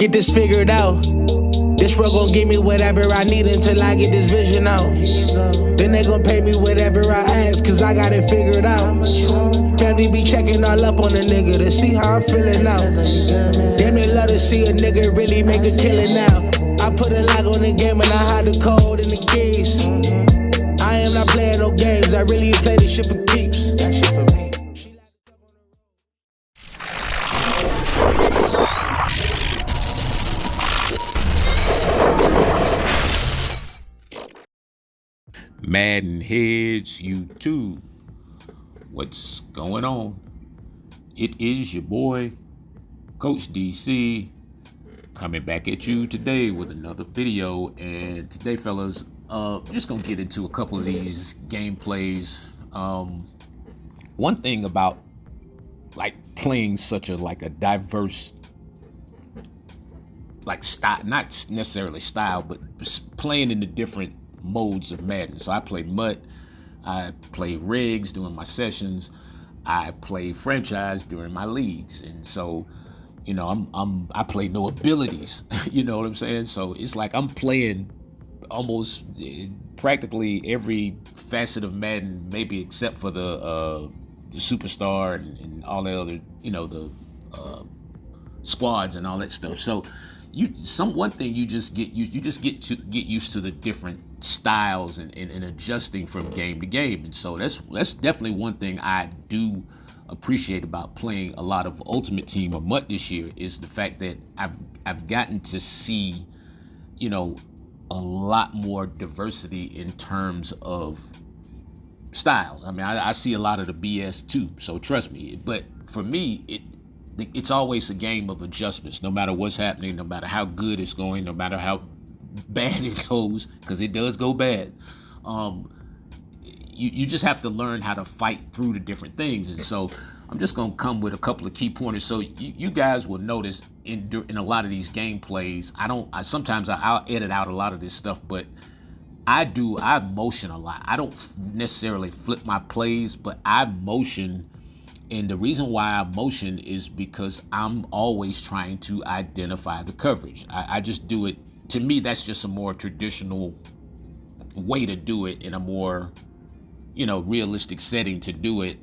get this figured out. This world gon' give me whatever I need until I get this vision out. Then they gon' pay me whatever I ask, cause I got it figured out. Family be checking all up on a nigga to see how I'm feeling now. Damn, they love to see a nigga really make a killing now. I put a lock on the game and I hide the code and the keys. I am not playing no games, I really play this shit for keeps. That shit for me. MaddenHeadz YouTube. What's going on? It is your boy, Coach DC, coming back at you today with another video. And today, fellas, just gonna get into a couple of these gameplays. One thing about like playing such a diverse style, not necessarily style, but playing in the different modes of Madden. So I play MUT, I play rigs during my sessions, I play franchise during my leagues, and so you know I play no abilities. You know what I'm saying? So it's like I'm playing almost practically every facet of Madden, maybe except for the superstar and all the other, the squads and all that stuff. So one thing you just get used to the different styles and adjusting from game to game. And so that's definitely one thing I do appreciate about playing a lot of Ultimate Team or MUT this year, is the fact that I've gotten to see, a lot more diversity in terms of styles. I mean, I see a lot of the BS too, so trust me. But for me, it's always a game of adjustments, no matter what's happening, no matter how good it's going, no matter how bad it goes, because it does go bad. You just have to learn how to fight through the different things. And so I'm just going to come with a couple of key pointers. So you guys will notice in a lot of these gameplays, sometimes I'll edit out a lot of this stuff, but I motion a lot. I don't necessarily flip my plays, but I motion. And the reason why I motion is because I'm always trying to identify the coverage. I just do it. To me, that's just a more traditional way to do it, in a more, realistic setting to do it,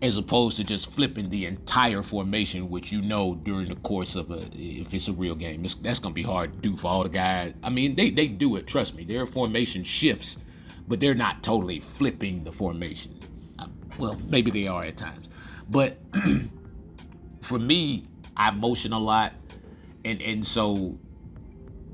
as opposed to just flipping the entire formation, which during the course of if it's a real game, that's going to be hard to do for all the guys. I mean, they do it, trust me. Their formation shifts, but they're not totally flipping the formation. Well, maybe they are at times. But for me, I motion a lot. And so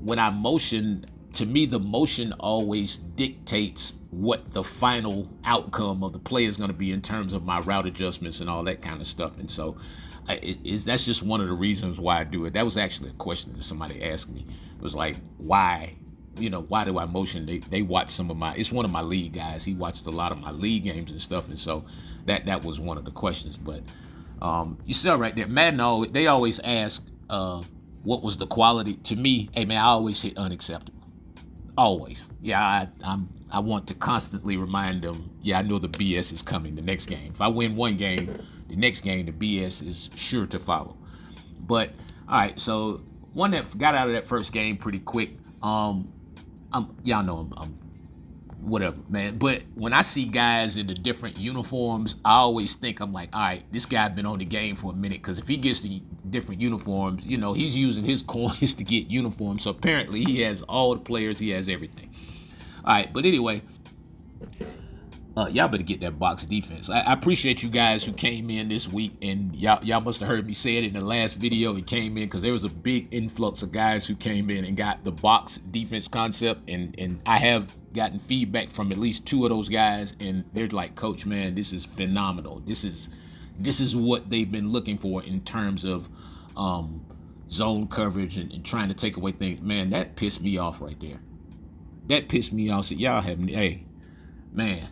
when I motion, to me, the motion always dictates what the final outcome of the play is going to be in terms of my route adjustments and all that kind of stuff. And so that's just one of the reasons why I do it. That was actually a question that somebody asked me. It was like, why? Why do I motion? They watch it's one of my league guys. He watched a lot of my league games and stuff. And so that was one of the questions. But you saw right there, Madden, they always ask, what was the quality? To me, hey man, I always hit unacceptable. Always. Yeah, I want to constantly remind them, I know the BS is coming the next game. If I win one game, the next game, the BS is sure to follow. But all right, so one that got out of that first game pretty quick. Y'all know I'm whatever, man. But when I see guys in the different uniforms, I always think, I'm like, all right, this guy been on the game for a minute, because if he gets the different uniforms, he's using his coins to get uniforms. So apparently he has all the players, he has everything. All right, but anyway, y'all better get that box defense. I appreciate you guys who came in this week, and y'all must have heard me say it in the last video. It came in because there was a big influx of guys who came in and got the box defense concept, and I have gotten feedback from at least 2 of those guys, and they're like, Coach, man, this is phenomenal. This is what they've been looking for in terms of zone coverage and trying to take away things. Man, that pissed me off right there. That pissed me off. So y'all have, hey, man,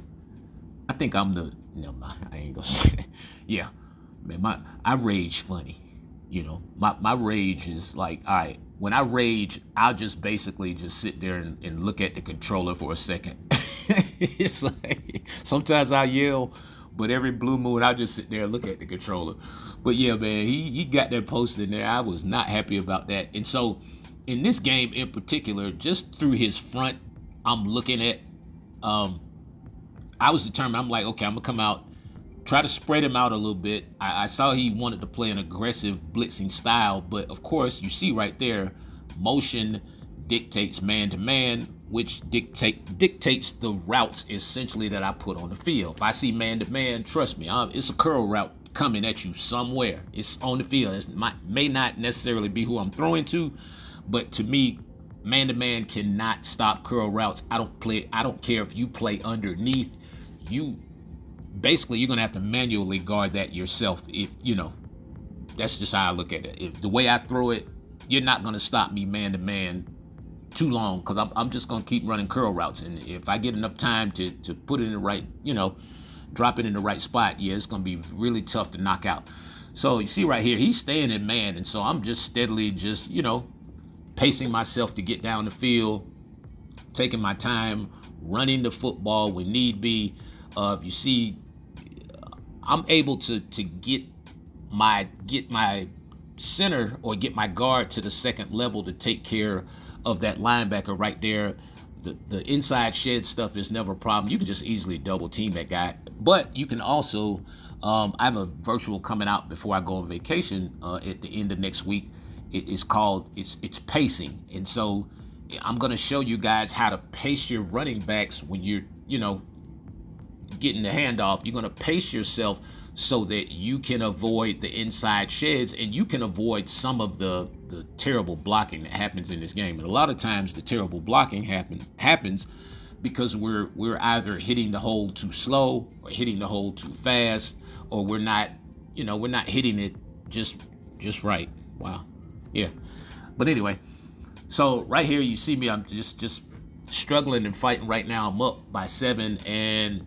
I think I'm I ain't gonna say that. Yeah, man, I rage funny. My rage is like, all right, when I rage, I'll just basically just sit there and look at the controller for a second. It's like, sometimes I yell, But every blue moon, I'll just sit there and look at the controller. But yeah, man, he got that post in there. I was not happy about that. And so in this game in particular, just through his front, I'm looking at, I was determined. I'm like, okay, I'm going to come out, try to spread him out a little bit. I saw he wanted to play an aggressive blitzing style, but of course, you see right there, motion dictates man-to-man, which dictates the routes essentially that I put on the field. If I see man-to-man, trust me, it's a curl route coming at you somewhere. It's on the field. It may not necessarily be who I'm throwing to, but to me, man-to-man cannot stop curl routes. I don't care if you play underneath. Basically, you're going to have to manually guard that yourself. If, that's just how I look at it. If the way I throw it, you're not going to stop me man-to-man too long, because I'm just going to keep running curl routes. And if I get enough time to put it in the right, drop it in the right spot, yeah, it's going to be really tough to knock out. So you see right here, he's staying in man. And so I'm just steadily pacing myself to get down the field, taking my time, running the football when need be. If you see, I'm able to get my center or get my guard to the second level to take care of that linebacker right there. The inside shed stuff is never a problem. You can just easily double team that guy. But you can also, I have a virtual coming out before I go on vacation at the end of next week. It's called, it's pacing. And so I'm going to show you guys how to pace your running backs when you're, getting the handoff. You're going to pace yourself so that you can avoid the inside sheds and you can avoid some of the terrible blocking that happens in this game. And a lot of times the terrible blocking happens because we're either hitting the hole too slow or hitting the hole too fast, or we're not hitting it just right. Wow. Yeah. But anyway, so right here you see me, I'm just struggling and fighting right now. I'm up by 7, and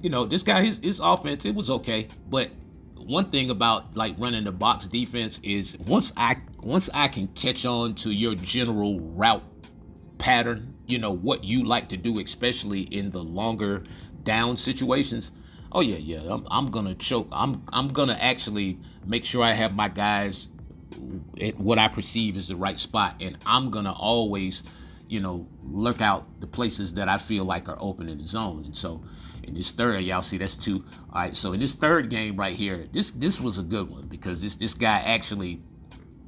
this guy, his offense, it was okay. But one thing about like running the box defense is once I can catch on to your general route pattern, what you like to do, especially in the longer down situations. Oh yeah, I'm gonna choke. I'm gonna actually make sure I have my guys at what I perceive is the right spot, and I'm gonna always, look out the places that I feel like are open in the zone. And so in this third, y'all see that's 2. All right, so in this third game right here, this was a good one because this guy actually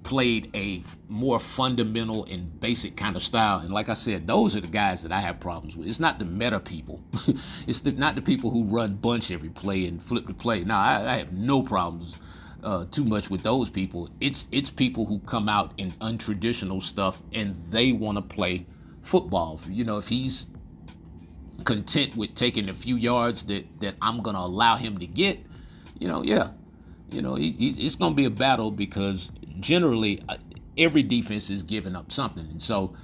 played a more fundamental and basic kind of style. And like I said, those are the guys that I have problems with. It's not the meta people. It's not the people who run bunch every play and flip the play. No, I have no problems too much with those people. It's people who come out in untraditional stuff and they want to play football. If he's content with taking a few yards that I'm gonna allow him to get, it's gonna be a battle because generally every defense is giving up something. And so,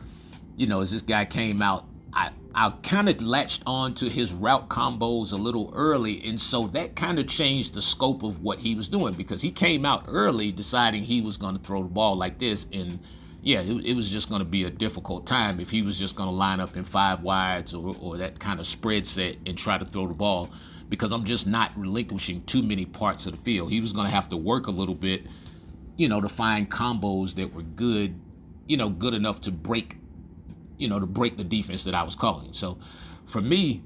as this guy came out, I kind of latched on to his route combos a little early, and so that kind of changed the scope of what he was doing, because he came out early deciding he was going to throw the ball like this, and yeah, it was just going to be a difficult time if he was just going to line up in 5 wides or that kind of spread set and try to throw the ball, because I'm just not relinquishing too many parts of the field. He was going to have to work a little bit, to find combos that were good, good enough to break the defense that I was calling. So for me,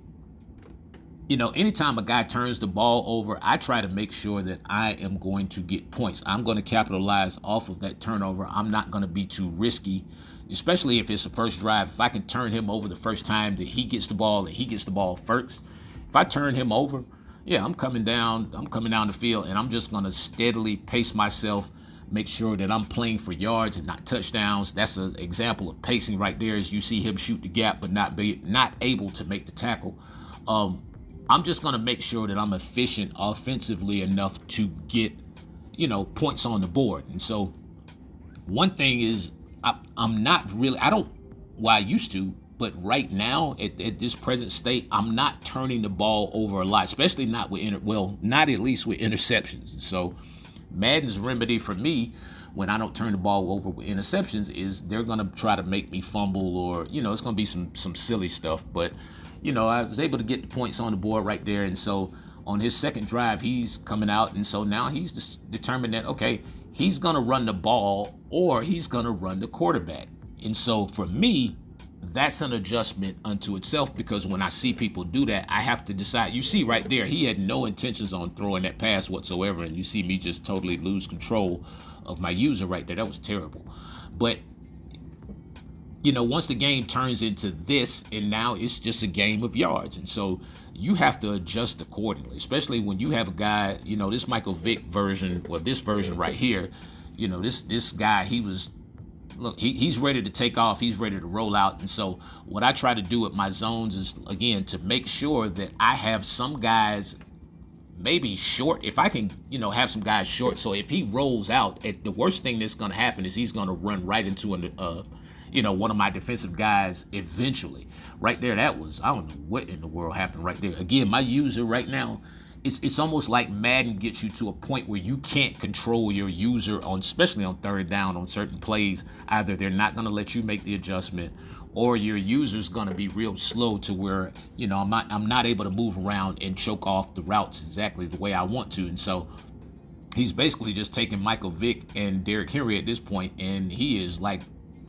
anytime a guy turns the ball over, I try to make sure that I am going to get points. I'm going to capitalize off of that turnover. I'm not going to be too risky, especially if it's a first drive. If I can turn him over the first time that he gets the ball and he gets the ball first, if I turn him over, yeah, I'm coming down the field, and I'm just going to steadily pace myself, make sure that I'm playing for yards and not touchdowns. That's an example of pacing right there, as you see him shoot the gap but not able to make the tackle. I'm just going to make sure that I'm efficient offensively enough to get, points on the board. And so one thing is I'm not really, I used to, but right now at this present state, I'm not turning the ball over a lot, especially not not at least with interceptions. And so Madden's remedy for me when I don't turn the ball over with interceptions is they're going to try to make me fumble, or, it's going to be some silly stuff. But, I was able to get the points on the board right there. And so on his second drive, he's coming out, and so now he's determined that, okay, he's going to run the ball or he's going to run the quarterback. And so for me, that's an adjustment unto itself, because when I see people do that, I have to decide. You see right there, he had no intentions on throwing that pass whatsoever, and you see me just totally lose control of my user right there. That was terrible. But once the game turns into this, and now it's just a game of yards. And so you have to adjust accordingly, especially when you have a guy, this Michael Vick version, or this version right here, this guy, he's ready to take off. He's ready to roll out. And so what I try to do with my zones is, again, to make sure that I have some guys maybe short. If I can, have some guys short. So if he rolls out, the worst thing that's going to happen is he's going to run right into one of my defensive guys eventually. Right there, I don't know what in the world happened right there. Again, my user right now, it's almost like Madden gets you to a point where you can't control your user, especially on third down on certain plays. Either they're not going to let you make the adjustment, or your user's going to be real slow to where, I'm not able to move around and choke off the routes exactly the way I want to. And so he's basically just taking Michael Vick and Derrick Henry at this point, and he is like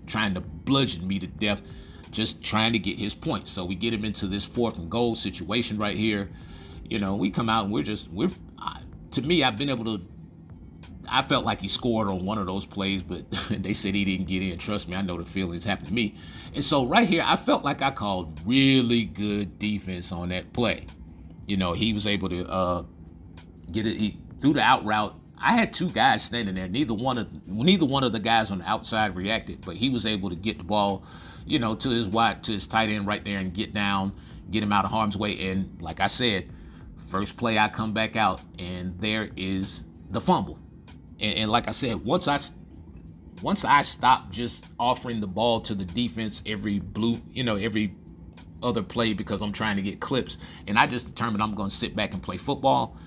trying to bludgeon me to death, just trying to get his point. So we get him into this 4th and goal situation right here. We come out and to me, I felt like he scored on one of those plays, but they said he didn't get in. Trust me, I know the feelings happened to me. And so right here, I felt like I called really good defense on that play. He was able to get it. He threw the out route. I had 2 guys standing there. Neither one of the guys on the outside reacted, but he was able to get the ball, to his tight end right there and get him out of harm's way. And like I said, first play I come back out and there is the fumble. And like I said, once I stop just offering the ball to the defense every other play because I'm trying to get clips, and I just determined I'm going to sit back and play football,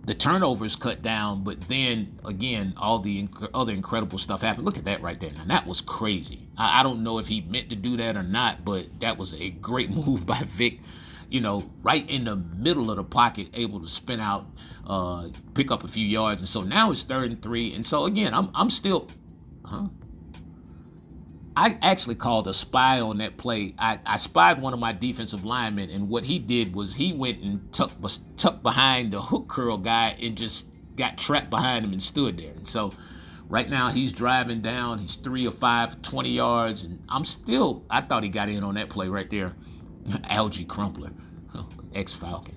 the turnovers cut down. But then again, all the other incredible stuff happened. Look at that right there. Now that was crazy. I don't know if he meant to do that or not, but that was a great move by Vic. Right in the middle of the pocket, able to spin out, pick up a few yards. And so now it's 3rd and 3. And so again, I'm still, I actually called a spy on that play. I spied one of my defensive linemen, and what he did was he went and was tucked behind the hook curl guy and just got trapped behind him and stood there. And so right now he's driving down. He's 3 of 5, 20 yards. And I thought he got in on that play right there. Algie Crumpler, ex-Falcon.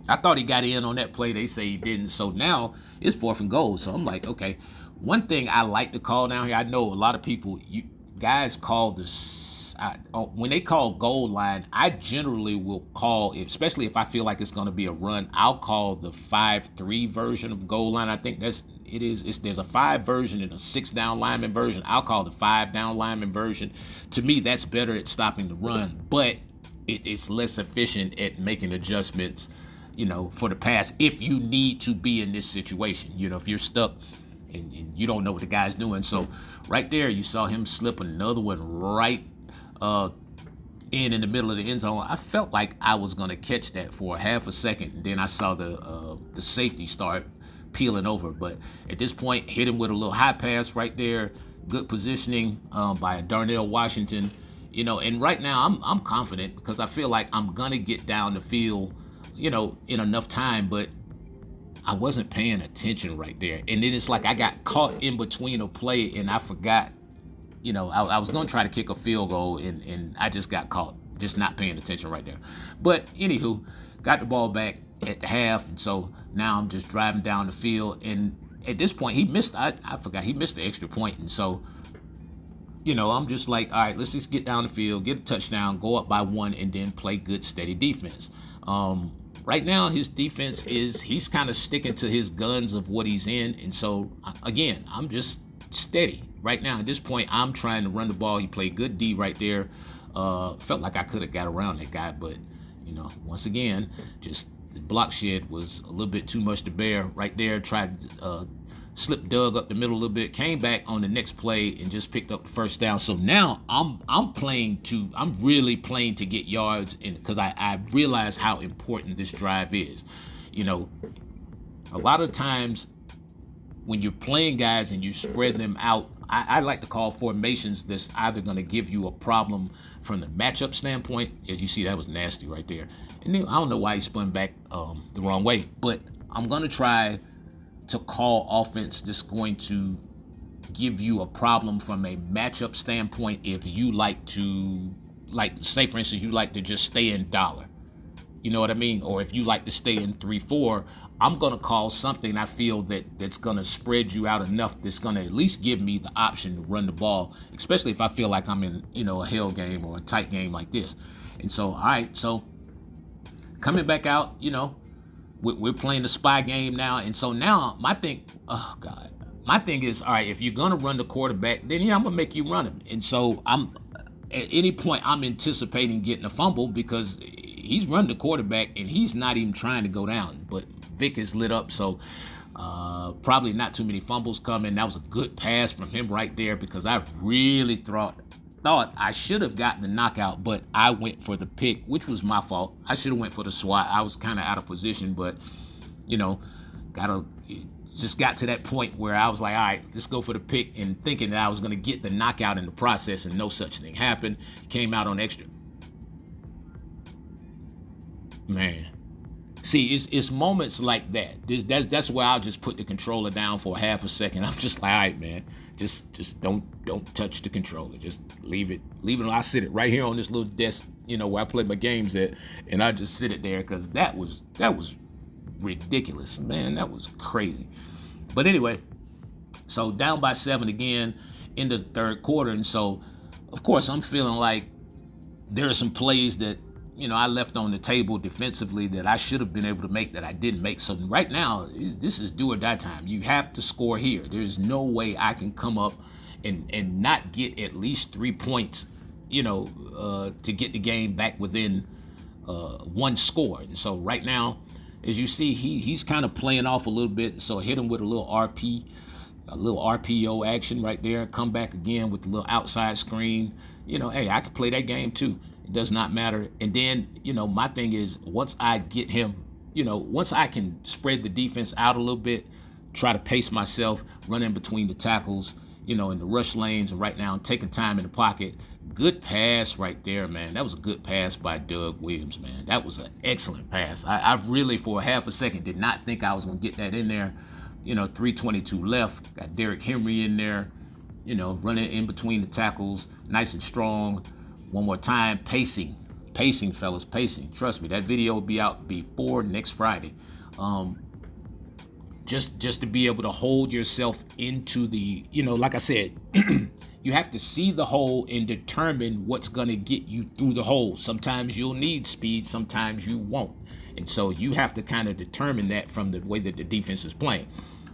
I thought he got in on that play. They say he didn't. So now it's 4th and goal. So I'm like, okay. One thing I like to call down here, I know a lot of people, guys call this, when they call goal line, I generally will call, especially if I feel like it's going to be a run, I'll call the 5-3 version of goal line. I think there's a 5 version and a 6 down lineman version. I'll call the 5 down lineman version. To me, that's better at stopping the run, but it's less efficient at making adjustments, for the pass if you need to be in this situation. If you're stuck and you don't know what the guy's doing. So right there, you saw him slip another one right in the middle of the end zone. I felt like I was going to catch that for a half a second, and then I saw the safety start peeling over. But at this point, hit him with a little high pass right there. Good positioning by Darnell Washington. And right now I'm confident because I feel like I'm gonna get down the field, in enough time. But I wasn't paying attention right there, and then it's like I got caught in between a play and I forgot. I was gonna try to kick a field goal and I just got caught, just not paying attention right there. But anywho, got the ball back at the half, and so now I'm just driving down the field. And at this point, he missed. I forgot he missed the extra point, and so. I'm just like, all right, let's just get down the field, get a touchdown, go up by 1, and then play good, steady defense. Right now, his defense he's kind of sticking to his guns of what he's in. And so, again, I'm just steady. Right now, at this point, I'm trying to run the ball. He played good D right there. Felt like I could have got around that guy, but, once again, just the block shed was a little bit too much to bear right there. Tried slipped Doug up the middle a little bit, came back on the next play and just picked up the first down. So now I'm really playing to get yards, and because I realize how important this drive is. You know, a lot of times when you're playing guys and you spread them out, I like to call formations that's either going to give you a problem from the matchup standpoint. As you see, that was nasty right there. And then, I don't know why he spun back the wrong way, but I'm going to try to call offense that's going to give you a problem from a matchup standpoint. If you like to, say for instance, you like to just stay in dollar, you know what I mean? Or if you like to stay in 3-4, I'm going to call something I feel that's going to spread you out enough that's going to at least give me the option to run the ball, especially if I feel like I'm in, a hell game or a tight game like this. And so, all right, so coming back out, we're playing the spy game now. And so now my thing is, all right, if you're going to run the quarterback, then I'm going to make you run him. And so at any point, I'm anticipating getting a fumble because he's running the quarterback and he's not even trying to go down. But Vic is lit up, so probably not too many fumbles coming. That was a good pass from him right there because I really thought I should have gotten the knockout, but I went for the pick, which was my fault. I should have went for the swat. I was kind of out of position, but just got to that point where I was like, all right, just go for the pick, and thinking that I was going to get the knockout in the process, and no such thing happened. Came out on extra. Man. See, it's moments like that. That's where I'll just put the controller down for half a second. I'm just like, all right, man, just don't touch the controller. Just leave it. I sit it right here on this little desk, where I play my games at, and I just sit it there because that was ridiculous, man. That was crazy. But anyway, so down by 7 again into the third quarter, and so of course I'm feeling like there are some plays that I left on the table defensively that I should have been able to make that I didn't make. So right now, this is do or die time. You have to score here. There's no way I can come up and not get at least 3 points, to get the game back within one score. And so right now, as you see, he's kind of playing off a little bit. So I hit him with a little RPO action right there. Come back again with the little outside screen. Hey, I could play that game too. It does not matter. And then, my thing is once I get him, once I can spread the defense out a little bit, try to pace myself, run in between the tackles, in the rush lanes, and right now taking time in the pocket. Good pass right there, man. That was a good pass by Doug Williams, man. That was an excellent pass. I really, for a half a second, did not think I was going to get that in there. 3:22 left. Got Derrick Henry in there, running in between the tackles, nice and strong. One more time, pacing, fellas, pacing. Trust me, that video will be out before next Friday. Just to be able to hold yourself into the, like I said, you have to see the hole and determine what's going to get you through the hole. Sometimes you'll need speed, sometimes you won't. And so you have to kind of determine that from the way that the defense is playing.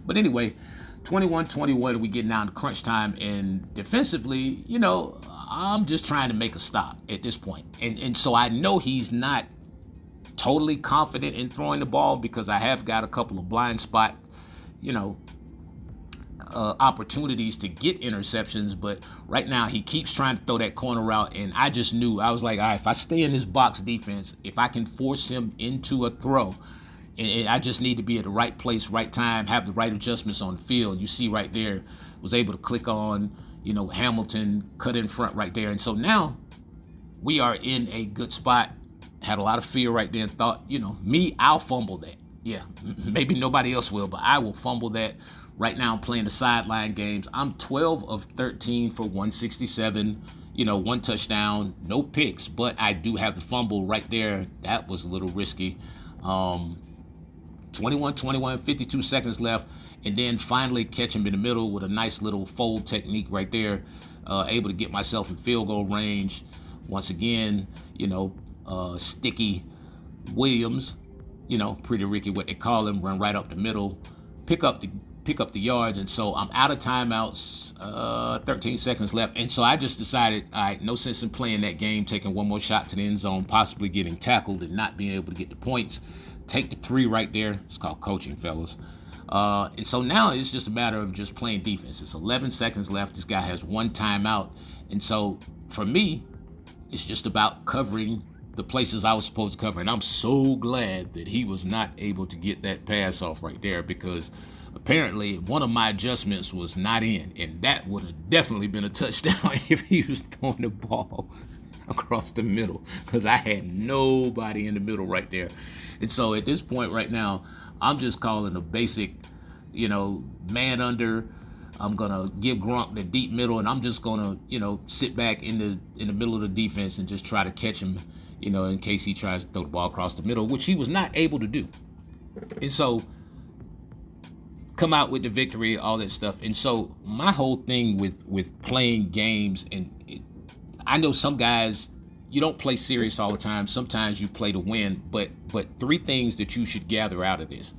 But anyway, 21-21, we get down to crunch time, and defensively, I'm just trying to make a stop at this point. And so I know he's not totally confident in throwing the ball because I have got a couple of blind spot, opportunities to get interceptions. But right now he keeps trying to throw that corner route, and I just knew, I was like, all right, if I stay in this box defense, if I can force him into a throw, and I just need to be at the right place, right time, have the right adjustments on the field. You see right there, was able to click on, Hamilton, cut in front right there. And so now we are in a good spot. Had a lot of fear right there and thought, I'll fumble that. Yeah, maybe nobody else will, but I will fumble that. Right now I'm playing the sideline games. I'm 12 of 13 for 167, 1 touchdown, no picks, but I do have the fumble right there. That was a little risky. 21-21, 52 seconds left, and then finally catch him in the middle with a nice little fold technique right there. Able to get myself in field goal range. Once again, sticky Williams, Pretty Ricky, what they call him, run right up the middle, pick up the yards. And so I'm out of timeouts, 13 seconds left. And so I just decided, all right, no sense in playing that game, taking one more shot to the end zone, possibly getting tackled and not being able to get the points. Take the 3 right there. It's called coaching, fellas. And so now it's just a matter of just playing defense. It's 11 seconds left. This guy has 1 timeout. And so for me, it's just about covering the places I was supposed to cover. And I'm so glad that he was not able to get that pass off right there, because apparently one of my adjustments was not in. And that would have definitely been a touchdown if he was throwing the ball across the middle, because I had nobody in the middle right there. And so at this point right now, I'm just calling a basic, man under. I'm gonna give Gronk the deep middle, and I'm just gonna, sit back in the middle of the defense and just try to catch him, in case he tries to throw the ball across the middle, which he was not able to do. And so come out with the victory, all that stuff. And so my whole thing with playing games, and I know some guys, you don't play serious all the time. Sometimes you play to win, but 3 things that you should gather out of this.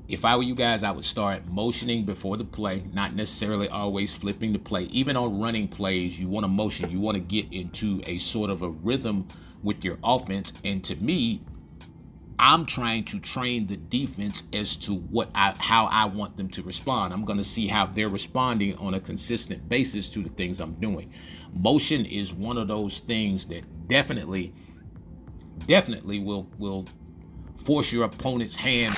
If I were you guys, I would start motioning before the play, not necessarily always flipping the play. Even on running plays, you want to motion. You want to get into a sort of a rhythm with your offense. And to me, I'm trying to train the defense as to how I want them to respond. I'm going to see how they're responding on a consistent basis to the things I'm doing. Motion is one of those things that definitely will force your opponent's hand.